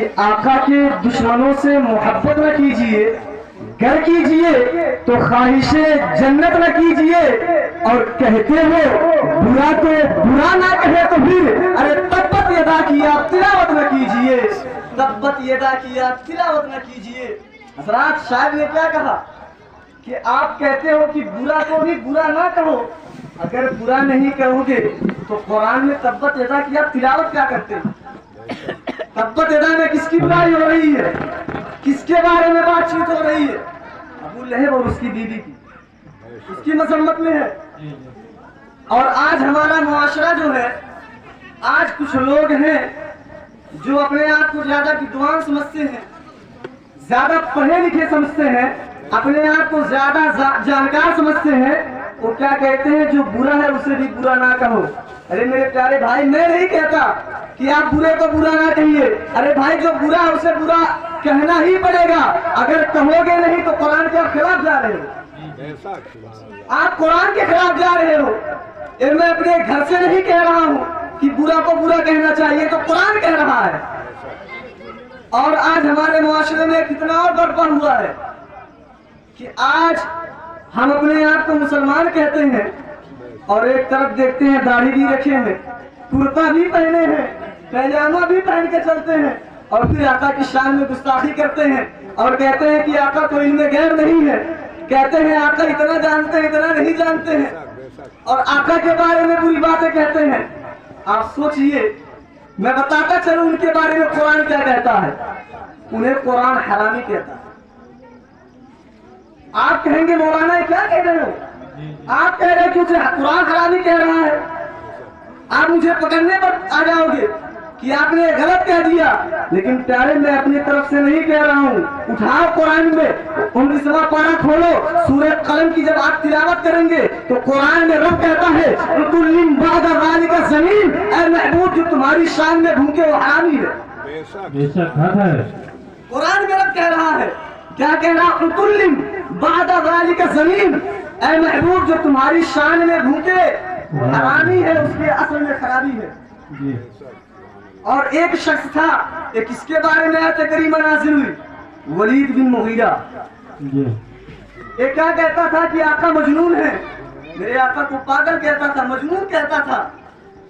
کہ آقا کے دشمنوں سے محبت نہ کیجیے، گر کیجیے تو خواہش جنت نہ کیجیے، اور کہتے ہو برا تو برا نہ کہے تو پھر ارے تبت یدا کی آپ تلاوت نہ کیجیے، تبت یدا کی آپ تلاوت نہ کیجیے۔ حضرات شاعر نے کیا کہا کہ آپ کہتے ہو کہ برا کو بھی برا نہ کہو، اگر برا نہیں کہو گے تو قرآن میں تبت یدا کی آپ تلاوت کیا کرتے ہیں؟ تبت یدا میں کس کی برائی ہو رہی ہے؟ کس کے بارے میں بات چیت ہو رہی ہے؟ ابو لہب اور اس کی بیوی کی، اس کی مذمت میں ہے۔ اور آج ہمارا معاشرہ جو ہے، آج کچھ لوگ ہیں جو اپنے آپ کو زیادہ بدعان سمجھتے ہیں، زیادہ پڑھے لکھے سمجھتے ہیں، اپنے آپ کو زیادہ جانکار سمجھتے ہیں۔ وہ کیا کہتے ہیں؟ جو برا ہے اسے بھی برا نہ کہو۔ ارے میرے پیارے بھائی، میں نہیں کہتا کہ آپ برے کو برا نہ کہیے، ارے بھائی جو برا ہے اسے برا کہنا ہی پڑے گا، اگر کہو گے نہیں تو قرآن کے خلاف جا رہے ہو، آپ قرآن کے خلاف جا رہے ہو۔ میں اپنے گھر سے نہیں کہہ رہا ہوں کہ برا کو برا کہنا چاہیے، تو قرآن کہہ رہا ہے۔ اور آج ہمارے معاشرے میں کتنا اور برپا ہوا ہے کہ آج ہم اپنے آپ کو مسلمان کہتے ہیں اور ایک طرف دیکھتے ہیں داڑھی بھی رکھے ہیں، کرتا بھی پہنے ہیں، پیجامہ بھی پہن کے چلتے ہیں، اور پھر آقا کی شان میں گستاخی کرتے ہیں اور کہتے ہیں کہ آقا تو علم غیب نہیں ہے، کہتے ہیں آقا اتنا جانتے ہیں اتنا نہیں جانتے ہیں، اور آقا کے بارے میں بری باتیں کہتے ہیں۔ آپ سوچئے، میں بتاتا چلوں ان کے بارے میں قرآن کیا کہتا ہے۔ انہیں قرآن حرامی کہتا ہے۔ آپ کہیں گے مولانا یہ کیا کہہ رہے ہو؟ آپ کہہ رہے کہ قرآن حرامی کہہ رہا ہے، آپ مجھے پکڑنے پر آ جاؤ گے کہ آپ نے غلط کہہ دیا، لیکن پیارے میں اپنی طرف سے نہیں کہہ رہا ہوں۔ اٹھاؤ قرآن میں 19واں پارہ کھولو، سورہ قلم کی جب آپ تلاوت کریں گے تو قرآن میں رب کہتا ہے عُتُلٍّ بَعْدَ ذَلِكَ زمین، اے محبوب جو تمہاری شان میں بھوکے وہ حرامی ہے۔ بے شک حق ہے، قرآن میں رب کہہ رہا ہے، کیا کہہ رہا؟ عُتُلٍّ بَعْدَ ذَلِكَ زمین، اے محبوب جو تمہاری شان میں بھوکے وہ حرامی ہے، اس کے اصل میں خرابی ہے۔ جی اور ایک شخص تھا، ایک اس کے بارے میں آیت کریمہ نازل ہوئی، ولید بن مغیرہ۔ جی یہ کیا کہتا تھا کہ آقا مجنون ہے، میرے آقا کو پاگل کہتا تھا، مجنون کہتا تھا۔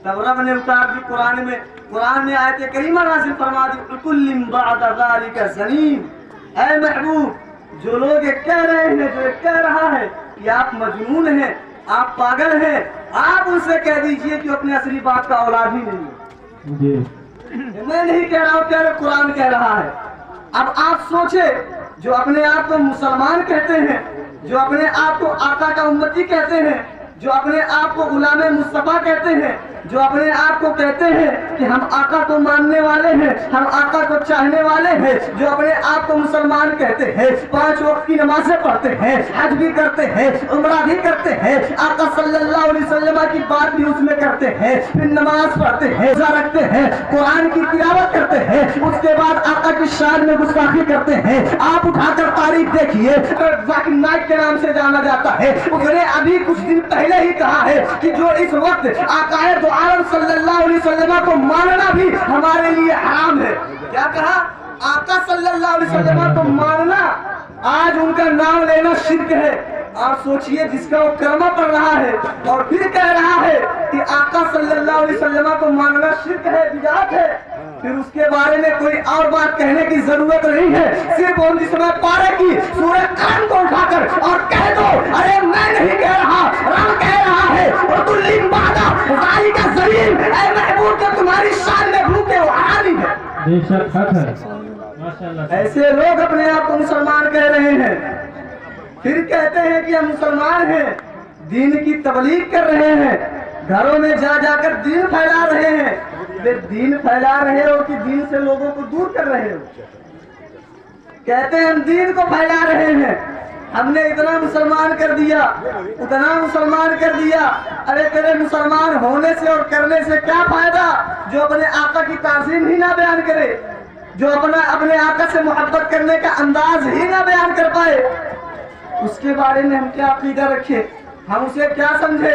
تب رب نے اتار دی قرآن میں آیت کریمہ نازل فرما دی عُتُلٍّ بَعْدَ ذَلِكَ زَنِيمٍ، اے محبوب جو لوگ یہ کہہ رہے ہیں، جو یہ کہہ رہا ہے کہ آپ مجنون ہیں، آپ پاگل ہیں، آپ ان سے کہہ دیجئے کہ اپنے اصلی باپ کا اولاد ہی نہیں ہے۔ جی میں نہیں کہہ رہا ہوں، کہہ رہے قرآن کہہ رہا ہے۔ اب آپ سوچے، جو اپنے آپ کو مسلمان کہتے ہیں، جو اپنے آپ کو آقا کا امتی کہتے ہیں، جو اپنے آپ کو غلام مصطفیٰ کہتے ہیں، جو اپنے آپ کو کہتے ہیں کہ ہم آقا کو ماننے والے ہیں، ہم آقا کو چاہنے والے ہیں، جو اپنے آپ کو مسلمان کہتے ہیں، 5 وقت کی نمازیں پڑھتے ہیں، حج بھی کرتے ہیں، عمرہ بھی کرتے ہیں، آقا صلی اللہ علیہ وسلم کی بات بھی اس میں کرتے ہیں، پھر نماز پڑھتے ہیں، روزہ رکھتے ہیں، قرآن کی تلاوت کرتے ہیں، اس کے بعد آقا کی شان میں گستاخی کرتے ہیں۔ آپ اٹھا کر تاریخ دیکھیے، ذاکر نائک کے نام سے جانا جاتا ہے، اس نے ابھی کچھ دن پہلے ہی کہا ہے کہ جو اس وقت آقا دو عالم صلی اللہ علیہ وسلم کو ماننا بھی ہمارے لیے حرام ہے۔ کیا کہا؟ آقا صلی اللہ علیہ وسلم کو ماننا، آج ان کا نام لینا شرک ہے۔ آپ سوچئے، جس کا وہ کلمہ پڑھ رہا ہے اور پھر کہہ رہا ہے کہ آقا صلی اللہ علیہ وسلم کو ماننا شرک ہے، بدعت ہے، پھر اس کے بارے میں کوئی اور بات کہنے کی ضرورت نہیں ہے، صرف 19واں پارہ کی سورہ قلم کو اٹھا کر اور کہہ دو، ارے میں نہیں کہہ رہا، رب کہہ رہا ہے عُتُلٍّ بَعْدَ ذَلِكَ زَنِيمٍ، اے محبوب جو تمہاری شان میں بھوکے وہ حرامی ہے۔ بے شک حق ہے، ماشاءاللہ۔ ایسے لوگ اپنے آپ کو مسلمان کہہ رہے ہیں، پھر کہتے ہیں کہ ہم مسلمان ہیں، دین کی تبلیغ کر رہے ہیں، گھروں میں جا جا کر دین پھیلا رہے ہیں۔ دین پھیلا رہے ہو کہ دین سے لوگوں کو دور کر رہے ہو؟ کہتے ہیں ہم دین کو پھیلا رہے ہیں، ہم نے اتنا مسلمان کر دیا، اتنا مسلمان کر دیا۔ ارے تیرے مسلمان ہونے سے اور کرنے سے کیا فائدہ جو اپنے آقا کی تعظیم ہی نہ بیان کرے، جو اپنے آقا سے محبت کرنے کا انداز ہی نہ بیان کر پائے؟ اس کے بارے میں ہم کیا عقیدہ رکھے، ہم اسے کیا سمجھے؟